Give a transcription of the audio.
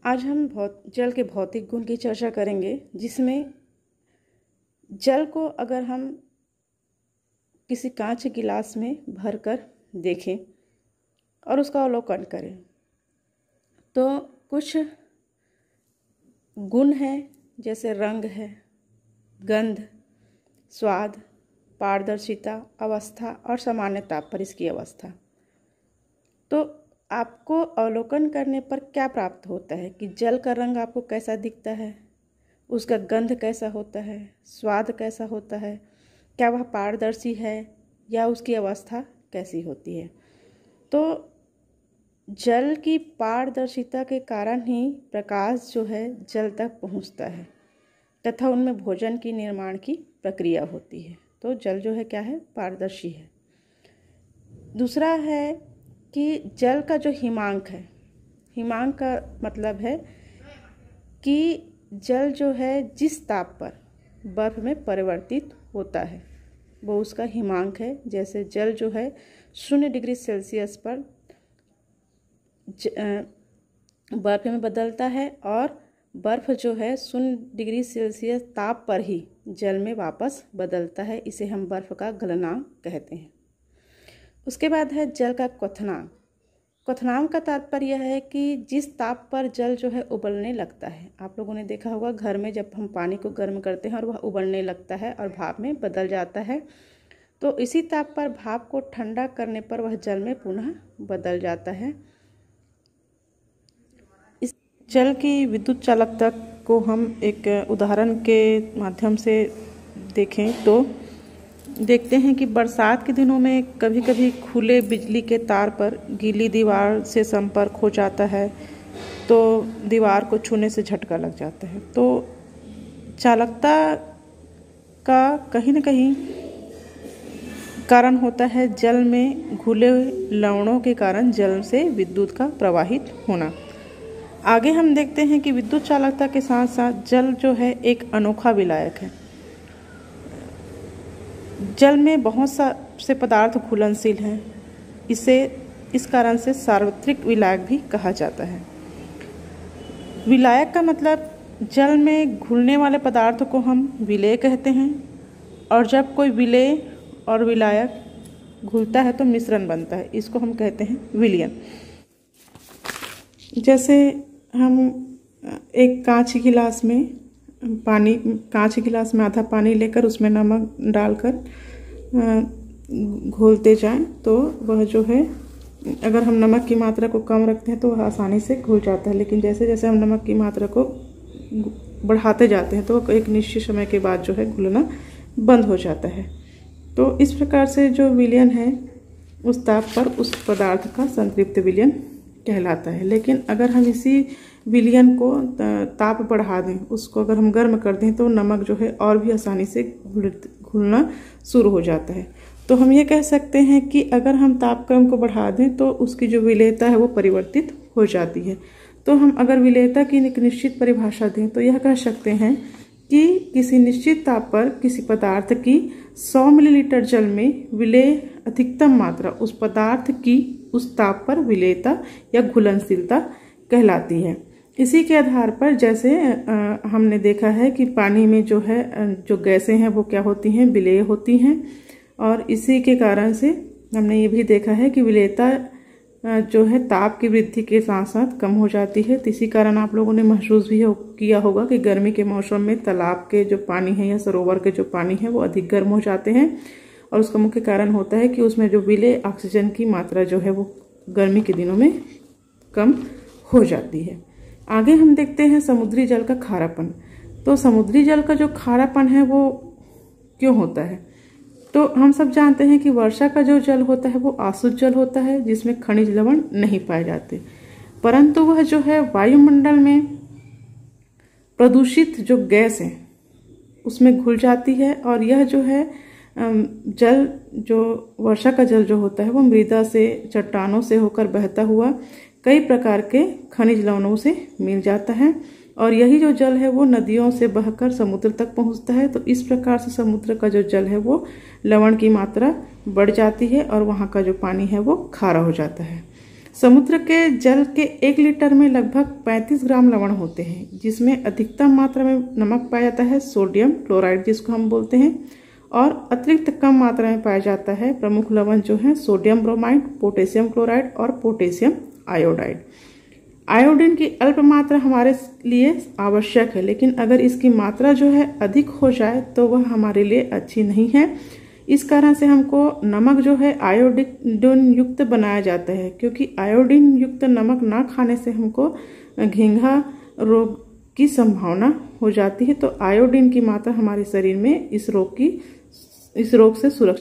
आज हम जल के भौतिक गुण की चर्चा करेंगे, जिसमें जल को अगर हम किसी कांच के गिलास में भरकर देखें और उसका अवलोकन करें तो कुछ गुण हैं, जैसे रंग है, गंध, स्वाद, पारदर्शिता, अवस्था और सामान्य ताप पर इसकी अवस्था। तो आपको अवलोकन करने पर क्या प्राप्त होता है कि जल का रंग आपको कैसा दिखता है, उसका गंध कैसा होता है, स्वाद कैसा होता है, क्या वह पारदर्शी है या उसकी अवस्था कैसी होती है। तो जल की पारदर्शिता के कारण ही प्रकाश जो है जल तक पहुंचता है तथा उनमें भोजन की निर्माण की प्रक्रिया होती है। तो जल जो है क्या है, पारदर्शी है। दूसरा है कि जल का जो हिमांक है, हिमांक का मतलब है कि जल जो है जिस ताप पर बर्फ में परिवर्तित होता है वो उसका हिमांक है। जैसे जल जो है 0 डिग्री सेल्सियस पर बर्फ में बदलता है और बर्फ जो है 0 डिग्री सेल्सियस ताप पर ही जल में वापस बदलता है। इसे हम बर्फ का गलनांक कहते हैं। उसके बाद है जल का क्वथनांक। क्वथनांक का तात्पर्य है कि जिस ताप पर जल जो है उबलने लगता है। आप लोगों ने देखा होगा घर में जब हम पानी को गर्म करते हैं और वह उबलने लगता है और भाप में बदल जाता है, तो इसी ताप पर भाप को ठंडा करने पर वह जल में पुनः बदल जाता है। इस जल की विद्युत चालकता को हम एक उदाहरण के माध्यम से देखें तो देखते हैं कि बरसात के दिनों में कभी कभी खुले बिजली के तार पर गीली दीवार से संपर्क हो जाता है तो दीवार को छूने से झटका लग जाता है। तो चालकता का कहीं न कहीं कारण होता है जल में घुले लवणों के कारण जल से विद्युत का प्रवाहित होना। आगे हम देखते हैं कि विद्युत चालकता के साथ साथ जल जो है एक अनोखा विलायक है। जल में बहुत से पदार्थ घुलनशील हैं। इस कारण से सार्वत्रिक विलायक भी कहा जाता है। विलायक का मतलब जल में घुलने वाले पदार्थ को हम विलेय कहते हैं, और जब कोई विलेय और विलायक घुलता है तो मिश्रण बनता है, इसको हम कहते हैं विलयन। जैसे हम एक कांच गिलास में आधा पानी लेकर उसमें नमक डालकर घोलते जाएं तो वह जो है, अगर हम नमक की मात्रा को कम रखते हैं तो वह आसानी से घुल जाता है, लेकिन जैसे जैसे हम नमक की मात्रा को बढ़ाते जाते हैं तो एक निश्चित समय के बाद जो है घुलना बंद हो जाता है। तो इस प्रकार से जो विलयन है उस ताप पर उस पदार्थ का संतृप्त विलयन कहलाता है। लेकिन अगर हम इसी विलयन को ताप बढ़ा दें, उसको अगर हम गर्म कर दें तो नमक जो है और भी आसानी से घुलना शुरू हो जाता है। तो हम ये कह सकते हैं कि अगर हम तापक्रम को बढ़ा दें तो उसकी जो विलेयता है वो परिवर्तित हो जाती है। तो हम अगर विलेयता की एक निश्चित परिभाषा दें तो यह कह सकते हैं कि किसी निश्चित ताप पर किसी पदार्थ की 100 मिलीलीटर जल में विलेय अधिकतम मात्रा उस पदार्थ की उस ताप पर विलेयता या घुलनशीलता कहलाती है। इसी के आधार पर जैसे हमने देखा है कि पानी में जो है जो गैसें हैं वो क्या होती हैं, विलेय होती हैं, और इसी के कारण से हमने ये भी देखा है कि विलेयता जो है ताप की वृद्धि के साथ साथ कम हो जाती है। तो इसी कारण आप लोगों ने महसूस भी किया होगा कि गर्मी के मौसम में तालाब के जो पानी है या सरोवर के जो पानी है वो अधिक गर्म हो जाते हैं, और उसका मुख्य कारण होता है कि उसमें जो विलेय ऑक्सीजन की मात्रा जो है वो गर्मी के दिनों में कम हो जाती है। आगे हम देखते हैं समुद्री जल का खारापन। तो समुद्री जल का जो खारापन है वो क्यों होता है? तो हम सब जानते हैं कि वर्षा का जो जल होता है वो आशुद्ध जल होता है, जिसमें खनिज लवण नहीं पाए जाते, परंतु वह जो है वायुमंडल में प्रदूषित जो गैस है उसमें घुल जाती है, और यह जो है जल, जो वर्षा का जल जो होता है वो मृदा से, चट्टानों से होकर बहता हुआ कई प्रकार के खनिज लवणों से मिल जाता है, और यही जो जल है वो नदियों से बहकर समुद्र तक पहुंचता है। तो इस प्रकार से समुद्र का जो जल है वो लवण की मात्रा बढ़ जाती है और वहाँ का जो पानी है वो खारा हो जाता है। समुद्र के जल के 1 लीटर में लगभग 35 ग्राम लवण होते हैं, जिसमें अधिकतम मात्रा में नमक पाया जाता है सोडियम क्लोराइड जिसको हम बोलते हैं, और अतिरिक्त कम मात्रा में पाया जाता है प्रमुख लवण जो है सोडियम ब्रोमाइड, पोटेशियम क्लोराइड और पोटेशियम आयोडाइड। आयोडीन की अल्प मात्रा हमारे लिए आवश्यक है, लेकिन अगर इसकी मात्रा जो है अधिक हो जाए तो वह हमारे लिए अच्छी नहीं है। इस कारण से हमको नमक जो है आयोडीन युक्त बनाया जाता है, क्योंकि आयोडीन युक्त नमक ना खाने से हमको घेंघा रोग की संभावना हो जाती है। तो आयोडीन की मात्रा हमारे शरीर में इस रोग से सुरक्षित